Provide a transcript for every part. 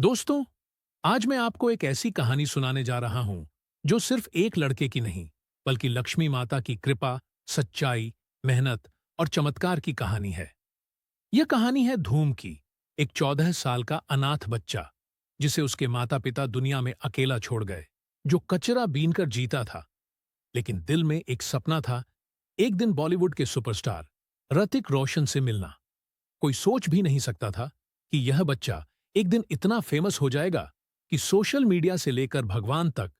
दोस्तों, आज मैं आपको एक ऐसी कहानी सुनाने जा रहा हूं जो सिर्फ एक लड़के की नहीं, बल्कि लक्ष्मी माता की कृपा, सच्चाई, मेहनत और चमत्कार की कहानी है। यह कहानी है धूम की, एक 14 साल का अनाथ बच्चा, जिसे उसके माता पिता दुनिया में अकेला छोड़ गए, जो कचरा बीनकर जीता था। लेकिन दिल में एक सपना था, एक दिन बॉलीवुड के सुपरस्टार ऋतिक रोशन से मिलना। कोई सोच भी नहीं सकता था कि यह बच्चा एक दिन इतना फेमस हो जाएगा कि सोशल मीडिया से लेकर भगवान तक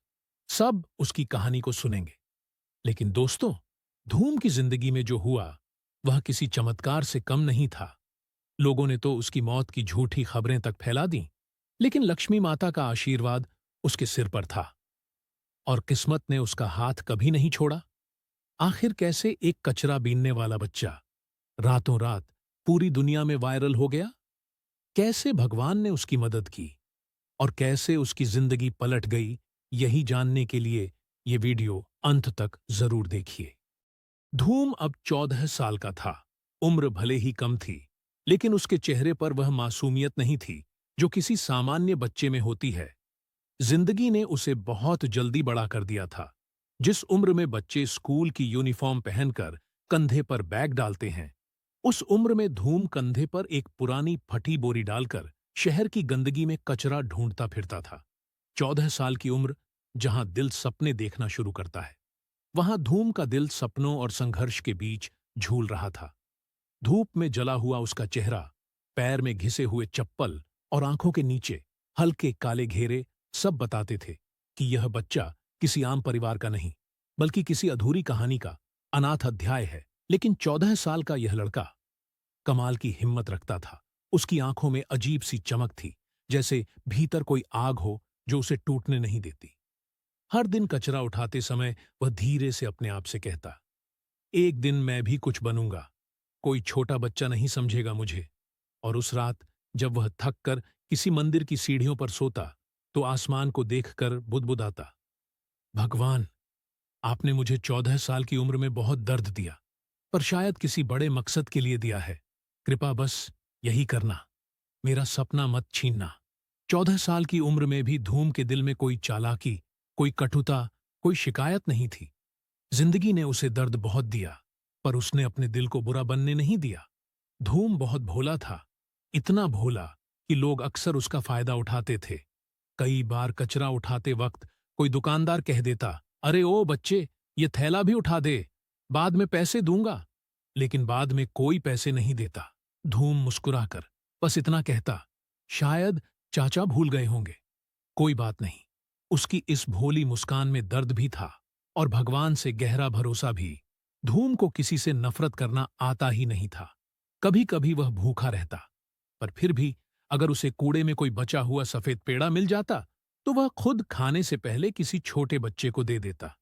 सब उसकी कहानी को सुनेंगे। लेकिन दोस्तों, धूम की जिंदगी में जो हुआ वह किसी चमत्कार से कम नहीं था। लोगों ने तो उसकी मौत की झूठी खबरें तक फैला दी, लेकिन लक्ष्मी माता का आशीर्वाद उसके सिर पर था और किस्मत ने उसका हाथ कभी नहीं छोड़ा। आखिर कैसे एक कचरा बीनने वाला बच्चा रातों रात पूरी दुनिया में वायरल हो गया? कैसे भगवान ने उसकी मदद की और कैसे उसकी जिंदगी पलट गई, यही जानने के लिए ये वीडियो अंत तक जरूर देखिए। धूम अब 14 साल का था। उम्र भले ही कम थी, लेकिन उसके चेहरे पर वह मासूमियत नहीं थी जो किसी सामान्य बच्चे में होती है। जिंदगी ने उसे बहुत जल्दी बड़ा कर दिया था। जिस उम्र में बच्चे स्कूल की यूनिफॉर्म पहनकर कंधे पर बैग डालते हैं, उस उम्र में धूम कंधे पर एक पुरानी फटी बोरी डालकर शहर की गंदगी में कचरा ढूंढता फिरता था। 14 साल की उम्र, जहां दिल सपने देखना शुरू करता है, वहां धूम का दिल सपनों और संघर्ष के बीच झूल रहा था। धूप में जला हुआ उसका चेहरा, पैर में घिसे हुए चप्पल और आंखों के नीचे हल्के काले घेरे सब बताते थे कि यह बच्चा किसी आम परिवार का नहीं, बल्कि किसी अधूरी कहानी का अनाथ अध्याय है। लेकिन 14 साल का यह लड़का कमाल की हिम्मत रखता था। उसकी आंखों में अजीब सी चमक थी, जैसे भीतर कोई आग हो जो उसे टूटने नहीं देती। हर दिन कचरा उठाते समय वह धीरे से अपने आप से कहता, एक दिन मैं भी कुछ बनूंगा, कोई छोटा बच्चा नहीं समझेगा मुझे। और उस रात जब वह थक कर किसी मंदिर की सीढ़ियों पर सोता, तो आसमान को देखकर बुदबुदाता, भगवान, आपने मुझे 14 साल की उम्र में बहुत दर्द दिया, पर शायद किसी बड़े मकसद के लिए दिया है। कृपा बस यही करना, मेरा सपना मत छीनना। 14 साल की उम्र में भी धूम के दिल में कोई चालाकी, कोई कटुता, कोई शिकायत नहीं थी। जिंदगी ने उसे दर्द बहुत दिया, पर उसने अपने दिल को बुरा बनने नहीं दिया। धूम बहुत भोला था, इतना भोला कि लोग अक्सर उसका फायदा उठाते थे। कई बार कचरा उठाते वक्त कोई दुकानदार कह देता, अरे ओ बच्चे, ये थैला भी उठा दे, बाद में पैसे दूंगा। लेकिन बाद में कोई पैसे नहीं देता। धूम मुस्कुराकर बस इतना कहता, शायद चाचा भूल गए होंगे। कोई बात नहीं। उसकी इस भोली मुस्कान में दर्द भी था और भगवान से गहरा भरोसा भी। धूम को किसी से नफरत करना आता ही नहीं था। कभी कभी वह भूखा रहता, पर फिर भी अगर उसे कूड़े में कोई बचा हुआ सफेद पेड़ा मिल जाता, तो वह खुद खाने से पहले किसी छोटे बच्चे को दे देता।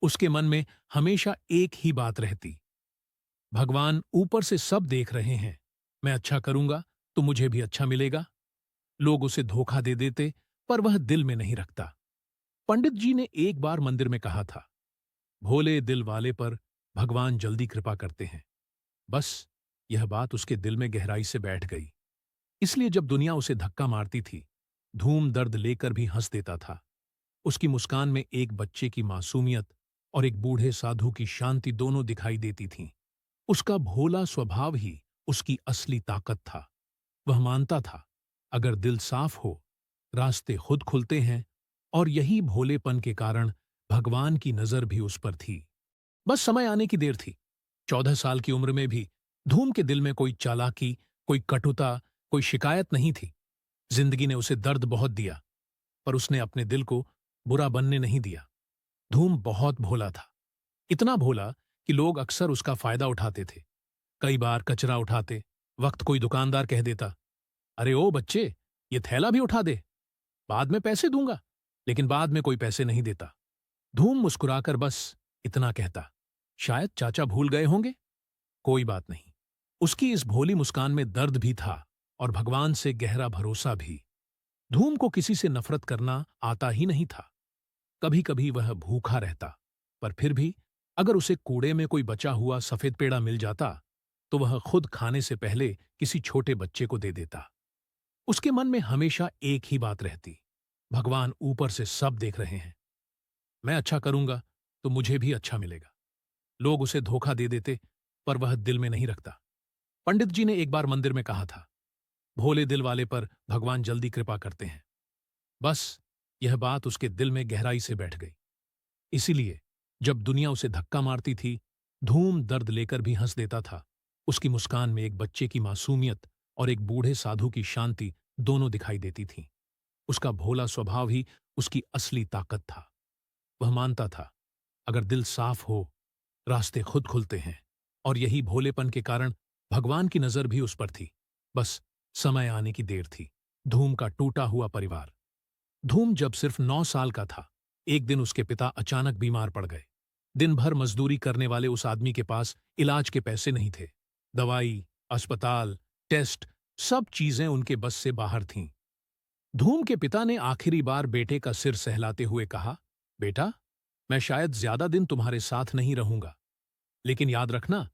उसके मन में हमेशा एक ही बात रहती, भगवान ऊपर से सब देख रहे हैं, मैं अच्छा करूंगा तो मुझे भी अच्छा मिलेगा। लोग उसे धोखा दे देते, पर वह दिल में नहीं रखता। पंडित जी ने एक बार मंदिर में कहा था, भोले दिल वाले पर भगवान जल्दी कृपा करते हैं। बस यह बात उसके दिल में गहराई से बैठ गई। इसलिए जब दुनिया उसे धक्का मारती थी, धूम दर्द लेकर भी हंस देता था। उसकी मुस्कान में एक बच्चे की मासूमियत और एक बूढ़े साधु की शांति दोनों दिखाई देती थीं। उसका भोला स्वभाव ही उसकी असली ताकत था। वह मानता था, अगर दिल साफ हो, रास्ते खुद खुलते हैं, और यही भोलेपन के कारण भगवान की नजर भी उस पर थी। बस समय आने की देर थी। 14 साल की उम्र में भी धूम के दिल में कोई चालाकी, कोई कटुता, कोई शिकायत नहीं थी। जिंदगी ने उसे दर्द बहुत दिया, पर उसने अपने दिल को बुरा बनने नहीं दिया। धूम बहुत भोला था, इतना भोला कि लोग अक्सर उसका फायदा उठाते थे। कई बार कचरा उठाते वक्त कोई दुकानदार कह देता, अरे ओ बच्चे, ये थैला भी उठा दे, बाद में पैसे दूंगा। लेकिन बाद में कोई पैसे नहीं देता। धूम मुस्कुराकर बस इतना कहता, शायद चाचा भूल गए होंगे। कोई बात नहीं। उसकी इस भोली मुस्कान में दर्द भी था और भगवान से गहरा भरोसा भी। धूम को किसी से नफरत करना आता ही नहीं था। कभी कभी वह भूखा रहता, पर फिर भी अगर उसे कूड़े में कोई बचा हुआ सफेद पेड़ा मिल जाता, तो वह खुद खाने से पहले किसी छोटे बच्चे को दे देता। उसके मन में हमेशा एक ही बात रहती, भगवान ऊपर से सब देख रहे हैं। मैं अच्छा करूंगा तो मुझे भी अच्छा मिलेगा। लोग उसे धोखा दे देते, पर वह दिल में नहीं रखता। पंडित जी ने एक बार मंदिर में कहा था, भोले दिल वाले पर भगवान जल्दी कृपा करते हैं। बस यह बात उसके दिल में गहराई से बैठ गई। इसीलिए जब दुनिया उसे धक्का मारती थी, धूम दर्द लेकर भी हंस देता था। उसकी मुस्कान में एक बच्चे की मासूमियत और एक बूढ़े साधु की शांति दोनों दिखाई देती थीं। उसका भोला स्वभाव ही उसकी असली ताकत था। वह मानता था, अगर दिल साफ हो, रास्ते खुद खुलते हैं। और यही भोलेपन के कारण भगवान की नजर भी उस पर थी। बस समय आने की देर थी। धूम का टूटा हुआ परिवार। धूम जब सिर्फ 9 साल का था, एक दिन उसके पिता अचानक बीमार पड़ गए। दिन भर मजदूरी करने वाले उस आदमी के पास इलाज के पैसे नहीं थे। दवाई, अस्पताल, टेस्ट, सब चीजें उनके बस से बाहर थीं। धूम के पिता ने आखिरी बार बेटे का सिर सहलाते हुए कहा, बेटा, मैं शायद ज्यादा दिन तुम्हारे साथ नहीं रहूंगा, लेकिन याद रखना,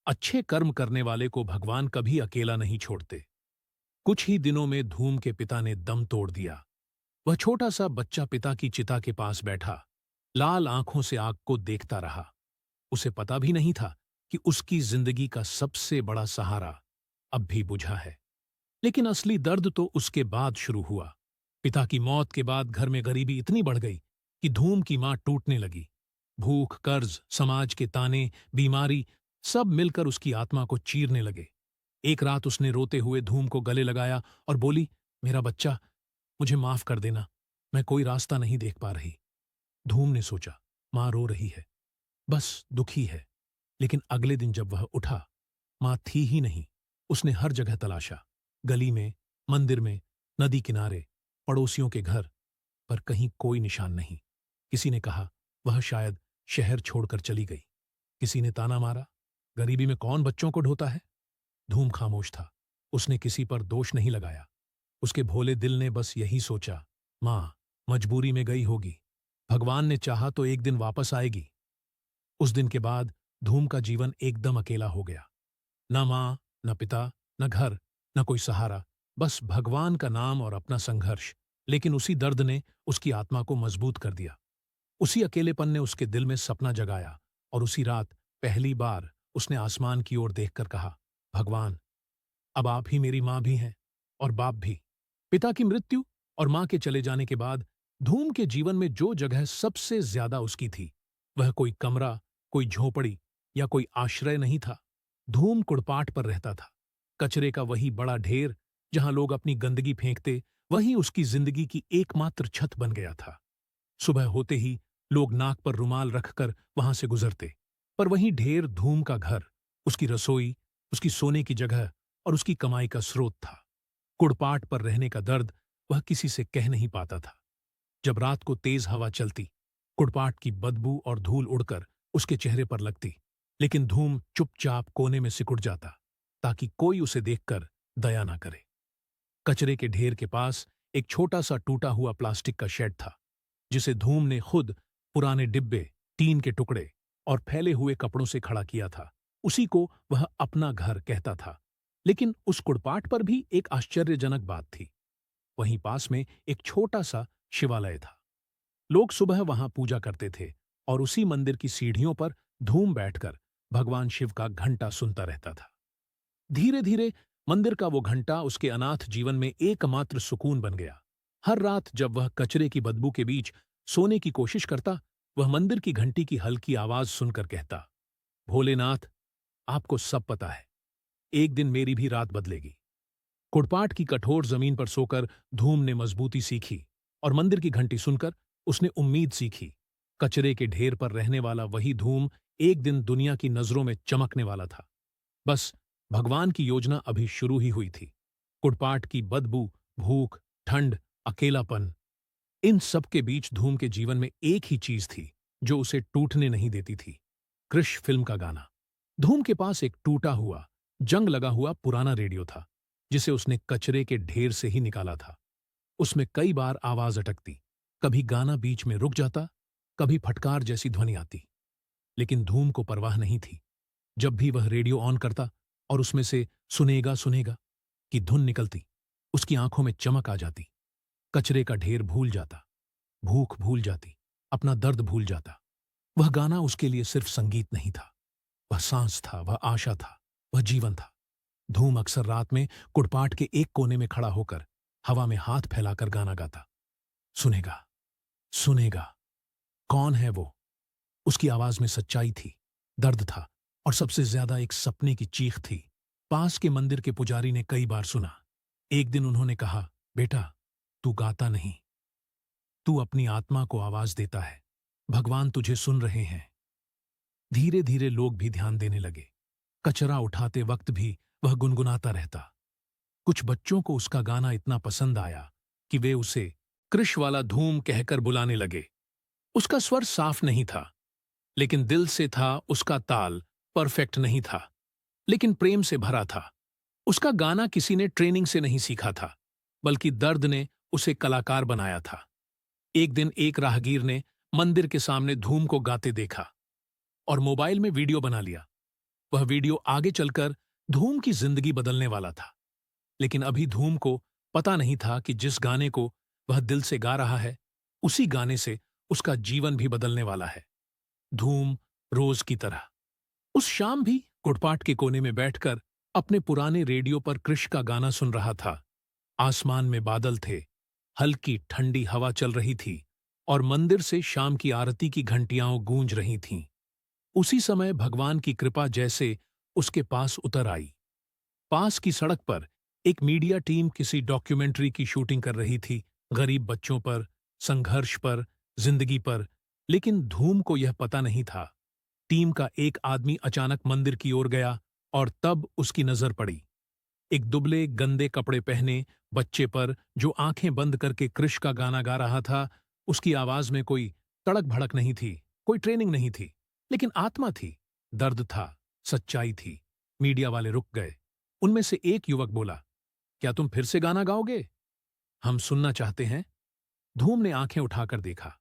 अच्छे कर्म करने वाले को भगवान कभी अकेला नहीं छोड़ते। कुछ ही दिनों में धूम के पिता ने दम तोड़ दिया। वह छोटा सा बच्चा पिता की चिता के पास बैठा, लाल आंखों से आग को देखता रहा। उसे पता भी नहीं था कि उसकी जिंदगी का सबसे बड़ा सहारा अब भी बुझा है। लेकिन असली दर्द तो उसके बाद शुरू हुआ। पिता की मौत के बाद घर में गरीबी इतनी बढ़ गई कि धूम की मां टूटने लगी। भूख, कर्ज, समाज के ताने, बीमारी, सब मिलकर उसकी आत्मा को चीरने लगे। एक रात उसने रोते हुए धूम को गले लगाया और बोली, मेरा बच्चा, मुझे माफ कर देना, मैं कोई रास्ता नहीं देख पा रही। धूम ने सोचा, मां रो रही है, बस दुखी है। लेकिन अगले दिन जब वह उठा, मां थी ही नहीं। उसने हर जगह तलाशा, गली में, मंदिर में, नदी किनारे, पड़ोसियों के घर, पर कहीं कोई निशान नहीं। किसी ने कहा, वह शायद शहर छोड़कर चली गई। किसी ने ताना मारा, गरीबी में कौन बच्चों को ढोता है। धूम खामोश था। उसने किसी पर दोष नहीं लगाया। उसके भोले दिल ने बस यही सोचा, मां मजबूरी में गई होगी, भगवान ने चाहा तो एक दिन वापस आएगी। उस दिन के बाद धूम का जीवन एकदम अकेला हो गया। न मां, न पिता, न घर, न कोई सहारा, बस भगवान का नाम और अपना संघर्ष। लेकिन उसी दर्द ने उसकी आत्मा को मजबूत कर दिया। उसी अकेलेपन ने उसके दिल में सपना जगाया, और उसी रात पहली बार उसने आसमान की ओर देखकर कहा, भगवान, अब आप ही मेरी मां भी हैं और बाप भी। पिता की मृत्यु और मां के चले जाने के बाद धूम के जीवन में जो जगह सबसे ज्यादा उसकी थी, वह कोई कमरा, कोई झोपड़ी या कोई आश्रय नहीं था। धूम कुड़पाट पर रहता था। कचरे का वही बड़ा ढेर जहां लोग अपनी गंदगी फेंकते, वही उसकी जिंदगी की एकमात्र छत बन गया था। सुबह होते ही लोग नाक पर रुमाल रखकर वहां से गुजरते, पर वहीं ढेर धूम का घर, उसकी रसोई, उसकी सोने की जगह और उसकी कमाई का स्रोत था। कुड़पाट पर रहने का दर्द वह किसी से कह नहीं पाता था। जब रात को तेज हवा चलती, कुड़पाट की बदबू और धूल उड़कर उसके चेहरे पर लगती, लेकिन धूम चुपचाप कोने में सिकुड़ जाता, ताकि कोई उसे देखकर दया ना करे। कचरे के ढेर के पास एक छोटा सा टूटा हुआ प्लास्टिक का शेड था, जिसे धूम ने खुद पुराने डिब्बे, टीन के टुकड़े और फैले हुए कपड़ों से खड़ा किया था। उसी को वह अपना घर कहता था। लेकिन उस कुड़पाट पर भी एक आश्चर्यजनक बात थी। वहीं पास में एक छोटा सा शिवालय था। लोग सुबह वहां पूजा करते थे, और उसी मंदिर की सीढ़ियों पर धूम बैठकर भगवान शिव का घंटा सुनता रहता था। धीरे धीरे मंदिर का वो घंटा उसके अनाथ जीवन में एकमात्र सुकून बन गया। हर रात जब वह कचरे की बदबू के बीच सोने की कोशिश करता, वह मंदिर की घंटी की हल्की आवाज सुनकर कहता, भोलेनाथ, आपको सब पता है, एक दिन मेरी भी रात बदलेगी। कुड़पाट की कठोर जमीन पर सोकर धूम ने मजबूती सीखी, और मंदिर की घंटी सुनकर उसने उम्मीद सीखी। कचरे के ढेर पर रहने वाला वही धूम एक दिन दुनिया की नजरों में चमकने वाला था। बस भगवान की योजना अभी शुरू ही हुई थी। कुड़पाट की बदबू, भूख, ठंड, अकेलापन, इन सब के बीच धूम के जीवन में एक ही चीज थी जो उसे टूटने नहीं देती थी, कृष फिल्म का गाना। धूम के पास एक टूटा हुआ, जंग लगा हुआ पुराना रेडियो था, जिसे उसने कचरे के ढेर से ही निकाला था। उसमें कई बार आवाज अटकती, कभी गाना बीच में रुक जाता, कभी फटकार जैसी ध्वनि आती। लेकिन धूम को परवाह नहीं थी। जब भी वह रेडियो ऑन करता और उसमें से सुनेगा सुनेगा की धुन निकलती, उसकी आंखों में चमक आ जाती, कचरे का ढेर भूल जाता, भूख भूल जाती, अपना दर्द भूल जाता। वह गाना उसके लिए सिर्फ संगीत नहीं था, वह सांस था, वह आशा था, वह जीवन था। धूम अक्सर रात में कुड़पाट के एक कोने में खड़ा होकर हवा में हाथ फैलाकर गाना गाता। सुनेगा, सुनेगा, कौन है वो? उसकी आवाज में सच्चाई थी, दर्द था और सबसे ज्यादा एक सपने की चीख थी। पास के मंदिर के पुजारी ने कई बार सुना। एक दिन उन्होंने कहा, बेटा, तू गाता नहीं, तू अपनी आत्मा को आवाज देता है। भगवान तुझे सुन रहे हैं। धीरे धीरे लोग भी ध्यान देने लगे। कचरा उठाते वक्त भी वह गुनगुनाता रहता। कुछ बच्चों को उसका गाना इतना पसंद आया कि वे उसे कृष वाला धूम कहकर बुलाने लगे। उसका स्वर साफ नहीं था, लेकिन दिल से था। उसका ताल परफेक्ट नहीं था, लेकिन प्रेम से भरा था। उसका गाना किसी ने ट्रेनिंग से नहीं सीखा था, बल्कि दर्द ने उसे कलाकार बनाया था। एक दिन एक राहगीर ने मंदिर के सामने धूम को गाते देखा और मोबाइल में वीडियो बना लिया। वह वीडियो आगे चलकर धूम की जिंदगी बदलने वाला था। लेकिन अभी धूम को पता नहीं था कि जिस गाने को वह दिल से गा रहा है, उसी गाने से उसका जीवन भी बदलने वाला है। धूम रोज की तरह उस शाम भी कुटपाट के कोने में बैठकर अपने पुराने रेडियो पर कृष का गाना सुन रहा था। आसमान में बादल थे, हल्की ठंडी हवा चल रही थी और मंदिर से शाम की आरती की घंटियां गूंज रही थीं। उसी समय भगवान की कृपा जैसे उसके पास उतर आई। पास की सड़क पर एक मीडिया टीम किसी डॉक्यूमेंट्री की शूटिंग कर रही थी, गरीब बच्चों पर, संघर्ष पर, जिंदगी पर। लेकिन धूम को यह पता नहीं था। टीम का एक आदमी अचानक मंदिर की ओर गया और तब उसकी नजर पड़ी एक दुबले गंदे कपड़े पहने बच्चे पर, जो आंखें बंद करके कृष का गाना गा रहा था। उसकी आवाज में कोई तड़क भड़क नहीं थी, कोई ट्रेनिंग नहीं थी, लेकिन आत्मा थी, दर्द था, सच्चाई थी। मीडिया वाले रुक गए। उनमें से एक युवक बोला, क्या तुम फिर से गाना गाओगे? हम सुनना चाहते हैं। धूम ने आंखें उठाकर देखा।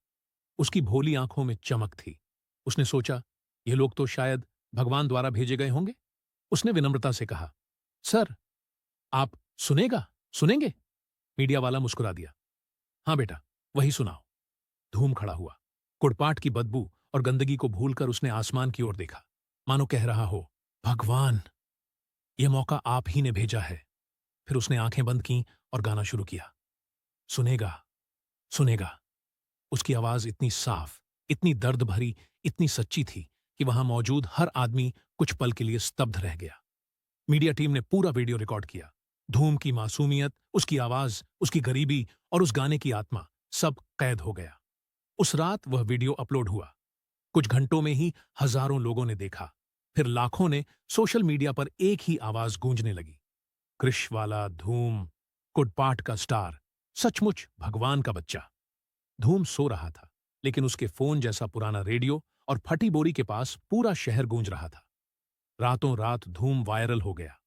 उसकी भोली आंखों में चमक थी। उसने सोचा, ये लोग तो शायद भगवान द्वारा भेजे गए होंगे। उसने विनम्रता से कहा, सर, आप सुनेंगे? मीडिया वाला मुस्कुरा दिया। हाँ बेटा, वही सुनाओ। धूम खड़ा हुआ। कुड़पाट की बदबू और गंदगी को भूलकर उसने आसमान की ओर देखा, मानो कह रहा हो, भगवान, यह मौका आप ही ने भेजा है। फिर उसने आंखें बंद की और गाना शुरू किया। सुनेगा, सुनेगा। उसकी आवाज इतनी साफ, इतनी दर्द भरी, इतनी सच्ची थी कि वहां मौजूद हर आदमी कुछ पल के लिए स्तब्ध रह गया। मीडिया टीम ने पूरा वीडियो रिकॉर्ड किया। धूम की मासूमियत, उसकी आवाज, उसकी गरीबी और उस गाने की आत्मा, सब कैद हो गया। उस रात वह वीडियो अपलोड हुआ। कुछ घंटों में ही हजारों लोगों ने देखा। फिर लाखों ने सोशल मीडिया पर एक ही आवाज गूंजने लगी, कृष वाला धूम, कुटपाट का स्टार, सचमुच भगवान का बच्चा। धूम सो रहा था, लेकिन उसके फोन जैसा पुराना रेडियो और फटी बोरी के पास पूरा शहर गूंज रहा था। रातों रात धूम वायरल हो गया।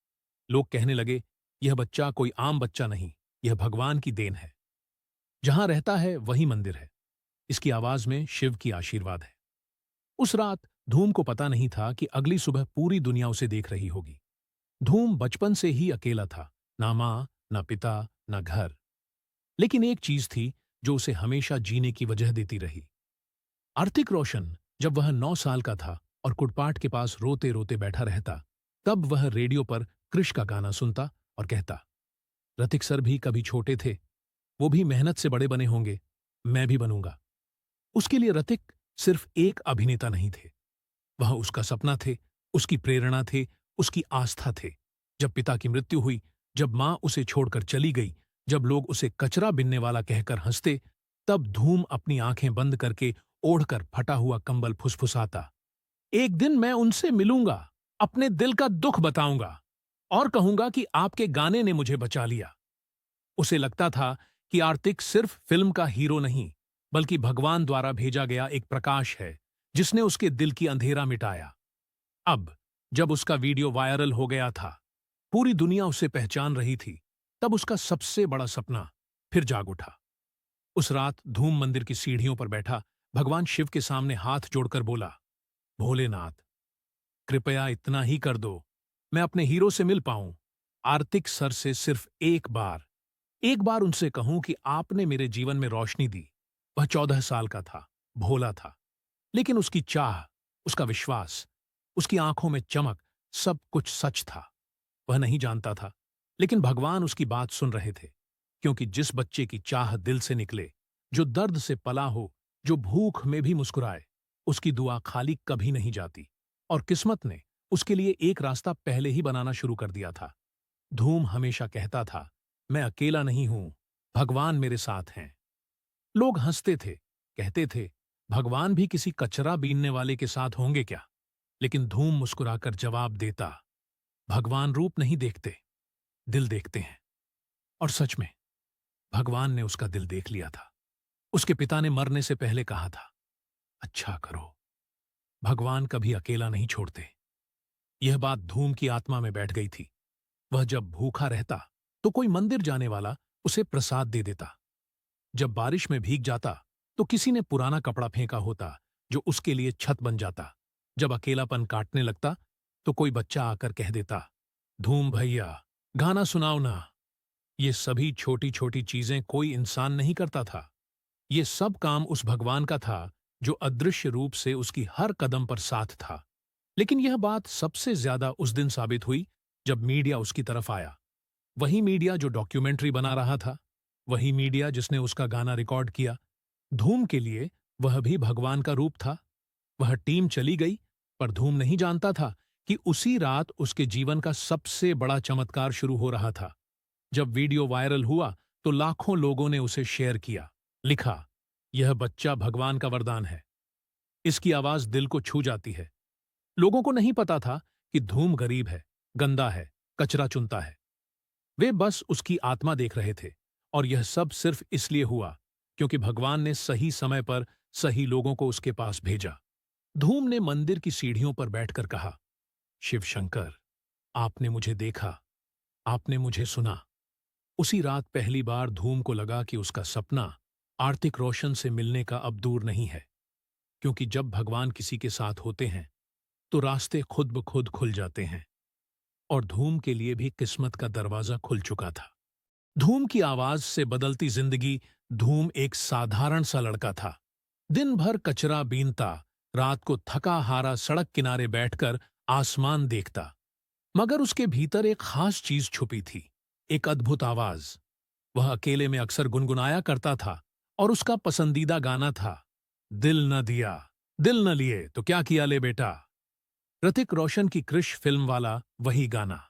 लोग कहने लगे, यह बच्चा कोई आम बच्चा नहीं, यह भगवान की देन है। जहां रहता है वही मंदिर है। इसकी आवाज में शिव की आशीर्वाद है। उस रात धूम को पता नहीं था कि अगली सुबह पूरी दुनिया उसे देख रही होगी। धूम बचपन से ही अकेला था, ना मां, ना पिता, ना घर। लेकिन एक चीज थी जो उसे हमेशा जीने की वजह देती रही। आर्थिक रोशन जब वह 9 साल का था और कुटपाट के पास रोते रोते बैठा रहता, तब वह रेडियो पर कृष का गाना सुनता और कहता, रतिक सर भी कभी छोटे थे, वो भी मेहनत से बड़े बने होंगे, मैं भी बनूंगा। उसके लिए रतिक सिर्फ एक अभिनेता नहीं थे, वह उसका सपना थे, उसकी प्रेरणा थे, उसकी आस्था थे। जब पिता की मृत्यु हुई, जब मां उसे छोड़कर चली गई, जब लोग उसे कचरा बिनने वाला कहकर हंसते, तब धूम अपनी आंखें बंद करके ओढ़कर फटा हुआ कंबल फुसफुसाता, एक दिन मैं उनसे मिलूंगा, अपने दिल का दुख बताऊंगा और कहूंगा कि आपके गाने ने मुझे बचा लिया। उसे लगता था कि आर्तिक सिर्फ फिल्म का हीरो नहीं, बल्कि भगवान द्वारा भेजा गया एक प्रकाश है, जिसने उसके दिल की अंधेरा मिटाया। अब जब उसका वीडियो वायरल हो गया था, पूरी दुनिया उसे पहचान रही थी, तब उसका सबसे बड़ा सपना फिर जाग उठा। उस रात धूम मंदिर की सीढ़ियों पर बैठा भगवान शिव के सामने हाथ जोड़कर बोला, भोलेनाथ, कृपया इतना ही कर दो, मैं अपने हीरो से मिल पाऊं, आर्तिक सर से सिर्फ एक बार, एक बार उनसे कहूं कि आपने मेरे जीवन में रोशनी दी। वह 14 साल का था, भोला था, लेकिन उसकी चाह, उसका विश्वास, उसकी आंखों में चमक, सब कुछ सच था। वह नहीं जानता था, लेकिन भगवान उसकी बात सुन रहे थे, क्योंकि जिस बच्चे की चाह दिल से निकले, जो दर्द से पला हो, जो भूख में भी मुस्कुराए, उसकी दुआ खाली कभी नहीं जाती। और किस्मत ने उसके लिए एक रास्ता पहले ही बनाना शुरू कर दिया था। धूम हमेशा कहता था, मैं अकेला नहीं हूं, भगवान मेरे साथ हैं। लोग हंसते थे, कहते थे, भगवान भी किसी कचरा बीनने वाले के साथ होंगे क्या? लेकिन धूम मुस्कुराकर जवाब देता, भगवान रूप नहीं देखते, दिल देखते हैं। और सच में भगवान ने उसका दिल देख लिया था। उसके पिता ने मरने से पहले कहा था, अच्छा करो, भगवान कभी अकेला नहीं छोड़ते। यह बात धूम की आत्मा में बैठ गई थी। वह जब भूखा रहता तो कोई मंदिर जाने वाला उसे प्रसाद दे देता। जब बारिश में भीग जाता तो किसी ने पुराना कपड़ा फेंका होता जो उसके लिए छत बन जाता। जब अकेलापन काटने लगता तो कोई बच्चा आकर कह देता, धूम भैया, गाना सुनाओ ना। ये सभी छोटी छोटी चीजें कोई इंसान नहीं करता था। ये सब काम उस भगवान का था जो अदृश्य रूप से उसकी हर कदम पर साथ था। लेकिन यह बात सबसे ज्यादा उस दिन साबित हुई जब मीडिया उसकी तरफ आया। वही मीडिया जो डॉक्यूमेंट्री बना रहा था, वही मीडिया जिसने उसका गाना रिकॉर्ड किया। धूम के लिए वह भी भगवान का रूप था। वह टीम चली गई, पर धूम नहीं जानता था कि उसी रात उसके जीवन का सबसे बड़ा चमत्कार शुरू हो रहा था। जब वीडियो वायरल हुआ तो लाखों लोगों ने उसे शेयर किया। लिखा, यह बच्चा भगवान का वरदान है, इसकी आवाज दिल को छू जाती है। लोगों को नहीं पता था कि धूम गरीब है, गंदा है, कचरा चुनता है। वे बस उसकी आत्मा देख रहे थे। और यह सब सिर्फ इसलिए हुआ क्योंकि भगवान ने सही समय पर सही लोगों को उसके पास भेजा। धूम ने मंदिर की सीढ़ियों पर बैठकर कहा, शिव शंकर, आपने मुझे देखा, आपने मुझे सुना। उसी रात पहली बार धूम को लगा कि उसका सपना आर्तिक रोशन से मिलने का अब दूर नहीं है, क्योंकि जब भगवान किसी के साथ होते हैं तो रास्ते खुद ब खुद खुल जाते हैं। और धूम के लिए भी किस्मत का दरवाजा खुल चुका था। धूम की आवाज से बदलती जिंदगी। धूम एक साधारण सा लड़का था। दिन भर कचरा बीनता, रात को थका हारा सड़क किनारे बैठकर आसमान देखता। मगर उसके भीतर एक खास चीज छुपी थी, एक अद्भुत आवाज। वह अकेले में अक्सर गुनगुनाया करता था और उसका पसंदीदा गाना था, दिल न दिया, दिल न लिए तो क्या किया ले बेटा। ऋतिक रोशन की क्रिश फिल्म वाला वही गाना।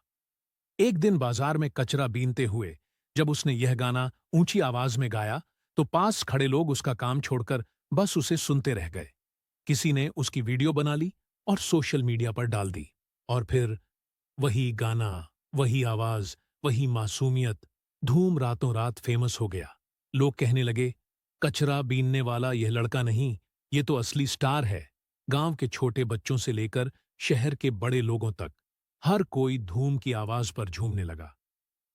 एक दिन बाजार में कचरा बीनते हुए जब उसने यह गाना ऊंची आवाज में गाया तो पास खड़े लोग उसका काम छोड़कर बस उसे सुनते रह गए। किसी ने उसकी वीडियो बना ली और सोशल मीडिया पर डाल दी। और फिर वही गाना, वही आवाज, वही मासूमियत। धूम रातों रात फेमस हो गया। लोग कहने लगे, कचरा बीनने वाला यह लड़का नहीं, ये तो असली स्टार है। गांव के छोटे बच्चों से लेकर शहर के बड़े लोगों तक हर कोई धूम की आवाज पर झूमने लगा।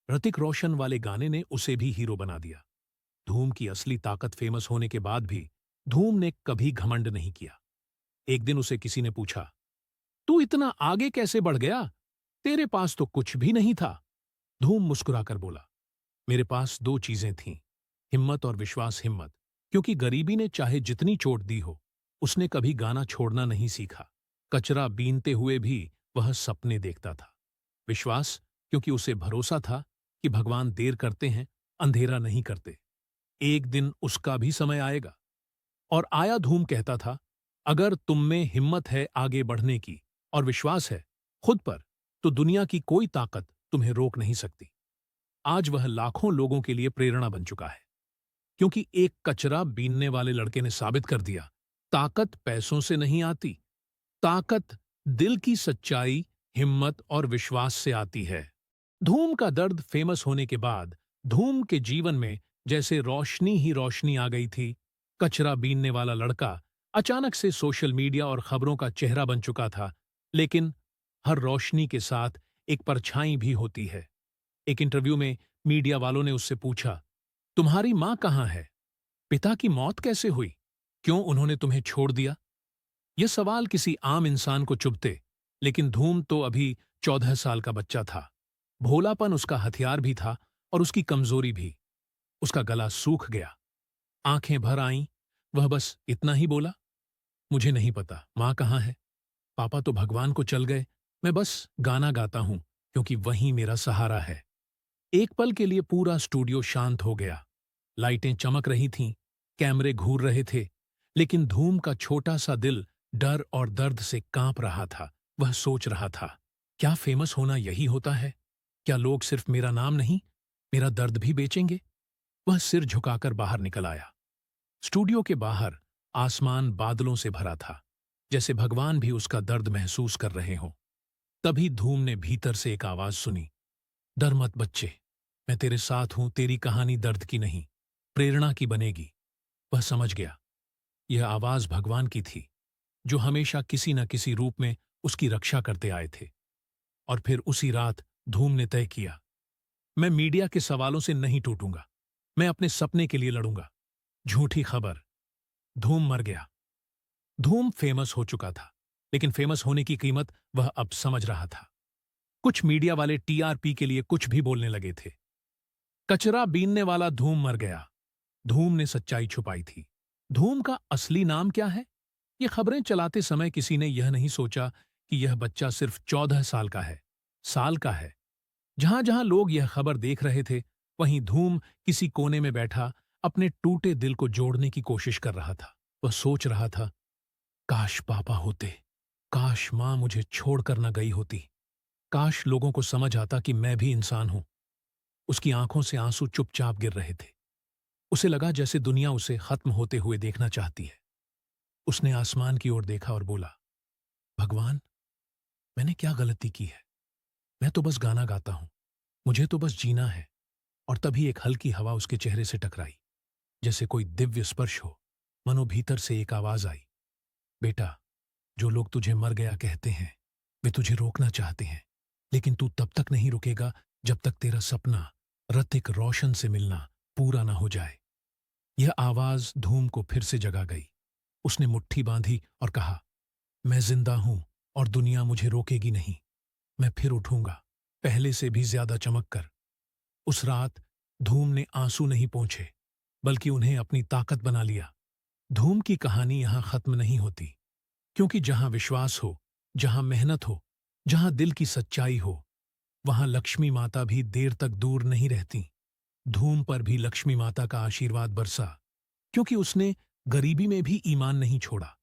ऋतिक रोशन वाले गाने ने उसे भी हीरो बना दिया। धूम की असली ताकत फेमस होने के बाद भी धूम ने कभी घमंड नहीं किया। एक दिन उसे किसी ने पूछा, तू इतना आगे कैसे बढ़ गया? तेरे पास तो कुछ भी नहीं था। धूम मुस्कुराकर बोला, मेरे पास दो चीजें थीं, हिम्मत और विश्वास। हिम्मत क्योंकि गरीबी ने चाहे जितनी चोट दी हो, उसने कभी गाना छोड़ना नहीं सीखा। कचरा बीनते हुए भी वह सपने देखता था। विश्वास क्योंकि उसे भरोसा था कि भगवान देर करते हैं, अंधेरा नहीं करते। एक दिन उसका भी समय आएगा। और आया। धूम कहता था, अगर तुम में हिम्मत है आगे बढ़ने की और विश्वास है खुद पर, तो दुनिया की कोई ताकत तुम्हें रोक नहीं सकती। आज वह लाखों लोगों के लिए प्रेरणा बन चुका है, क्योंकि एक कचरा बीनने वाले लड़के ने साबित कर दिया, ताकत पैसों से नहीं आती, ताकत दिल की सच्चाई, हिम्मत और विश्वास से आती है। धूम का दर्द फेमस होने के बाद धूम के जीवन में जैसे रोशनी ही रोशनी आ गई थी। कचरा बीनने वाला लड़का अचानक से सोशल मीडिया और खबरों का चेहरा बन चुका था। लेकिन हर रोशनी के साथ एक परछाई भी होती है। एक इंटरव्यू में मीडिया वालों ने उससे पूछा, तुम्हारी मां कहाँ है? पिता की मौत कैसे हुई? क्यों उन्होंने तुम्हें छोड़ दिया? यह सवाल किसी आम इंसान को चुभते, लेकिन धूम तो अभी 14 साल का बच्चा था। भोलापन उसका हथियार भी था और उसकी कमजोरी भी। उसका गला सूख गया, आंखें भर आईं। वह बस इतना ही बोला, मुझे नहीं पता माँ कहाँ है, पापा तो भगवान को चल गए, मैं बस गाना गाता हूं क्योंकि वही मेरा सहारा है। एक पल के लिए पूरा स्टूडियो शांत हो गया। लाइटें चमक रही थीं, कैमरे घूर रहे थे, लेकिन धूम का छोटा सा दिल डर और दर्द से कांप रहा था। वह सोच रहा था, क्या फेमस होना यही होता है? क्या लोग सिर्फ मेरा नाम नहीं, मेरा दर्द भी बेचेंगे? वह सिर झुकाकर बाहर निकल आया। स्टूडियो के बाहर आसमान बादलों से भरा था, जैसे भगवान भी उसका दर्द महसूस कर रहे हों। तभी धूम ने भीतर से एक आवाज सुनी, डर मत बच्चे, मैं तेरे साथ हूं, तेरी कहानी दर्द की नहीं, प्रेरणा की बनेगी। वह समझ गया, यह आवाज भगवान की थी, जो हमेशा किसी न किसी रूप में उसकी रक्षा करते आए थे। और फिर उसी रात धूम ने तय किया, मैं मीडिया के सवालों से नहीं टूटूंगा, मैं अपने सपने के लिए लड़ूंगा। झूठी खबर, धूम मर गया। धूम फेमस हो चुका था, लेकिन फेमस होने की कीमत वह अब समझ रहा था। कुछ मीडिया वाले टीआरपी के लिए कुछ भी बोलने लगे थे। कचरा बीनने वाला धूम मर गया। धूम ने सच्चाई छुपाई थी। धूम का असली नाम क्या है? ये खबरें चलाते समय किसी ने यह नहीं सोचा कि यह बच्चा सिर्फ 14 साल का है, साल का है। जहां जहां लोग यह खबर देख रहे थे, वहीं धूम किसी कोने में बैठा अपने टूटे दिल को जोड़ने की कोशिश कर रहा था। वह सोच रहा था, काश पापा होते, काश मां मुझे छोड़कर न गई होती, काश लोगों को समझ आता कि मैं भी इंसान हूं। उसकी आंखों से आंसू चुपचाप गिर रहे थे। उसे लगा जैसे दुनिया उसे खत्म होते हुए देखना चाहती है। उसने आसमान की ओर देखा और बोला, भगवान, मैंने क्या गलती की है? मैं तो बस गाना गाता हूं, मुझे तो बस जीना है। और तभी एक हल्की हवा उसके चेहरे से टकराई, जैसे कोई दिव्य स्पर्श हो। मनो भीतर से एक आवाज आई, बेटा, जो लोग तुझे मर गया कहते हैं, वे तुझे रोकना चाहते हैं, लेकिन तू तब तक नहीं रुकेगा जब तक तेरा सपना ऋतिक रोशन से मिलना पूरा ना हो जाए। यह आवाज धूम को फिर से जगा गई। उसने मुट्ठी बांधी और कहा, मैं जिंदा हूं और दुनिया मुझे रोकेगी नहीं। मैं फिर उठूंगा, पहले से भी ज्यादा चमक कर। उस रात धूम ने आंसू नहीं पोंछे, बल्कि उन्हें अपनी ताकत बना लिया। धूम की कहानी यहां खत्म नहीं होती, क्योंकि जहां विश्वास हो, जहां मेहनत हो, जहां दिल की सच्चाई हो, वहां लक्ष्मी माता भी देर तक दूर नहीं रहती। धूम पर भी लक्ष्मी माता का आशीर्वाद बरसा, क्योंकि उसने गरीबी में भी ईमान नहीं छोड़ा,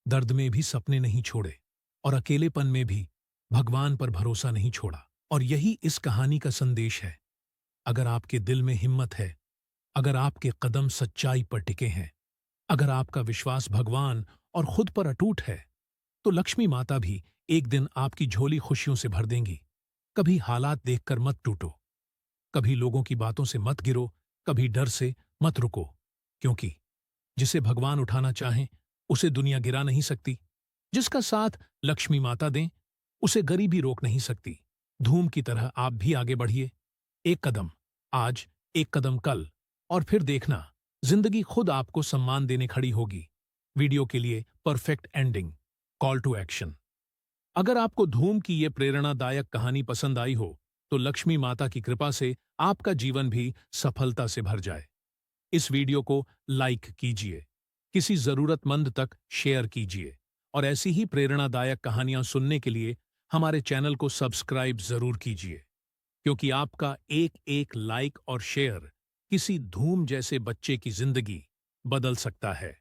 दर्द में भी सपने नहीं छोड़े, और अकेलेपन में भी भगवान पर भरोसा नहीं छोड़ा। और यही इस कहानी का संदेश है। अगर आपके दिल में हिम्मत है, अगर आपके कदम सच्चाई पर टिके हैं, अगर आपका विश्वास भगवान और खुद पर अटूट है, तो लक्ष्मी माता भी एक दिन आपकी झोली खुशियों से भर देंगी। कभी हालात देखकर मत टूटो, कभी लोगों की बातों से मत गिरो, कभी डर से मत रुको, क्योंकि जिसे भगवान उठाना चाहें, उसे दुनिया गिरा नहीं सकती। जिसका साथ लक्ष्मी माता दें, उसे गरीबी रोक नहीं सकती। धूम की तरह आप भी आगे बढ़िए, एक कदम आज, एक कदम कल, और फिर देखना, जिंदगी खुद आपको सम्मान देने खड़ी होगी। वीडियो के लिए perfect ending, call to action. अगर आपको धूम की ये प्रेरणादायक कहानी पसंद आई हो, तो लक्ष्मी माता की कृपा से आपका जीवन भी सफलता से भर जाए। इस वीडियो को लाइक कीजिए, किसी जरूरतमंद तक शेयर कीजिए, और ऐसी ही प्रेरणादायक कहानियां सुनने के लिए हमारे चैनल को सब्सक्राइब जरूर कीजिए, क्योंकि आपका एक एक लाइक और शेयर किसी धूम जैसे बच्चे की जिंदगी बदल सकता है।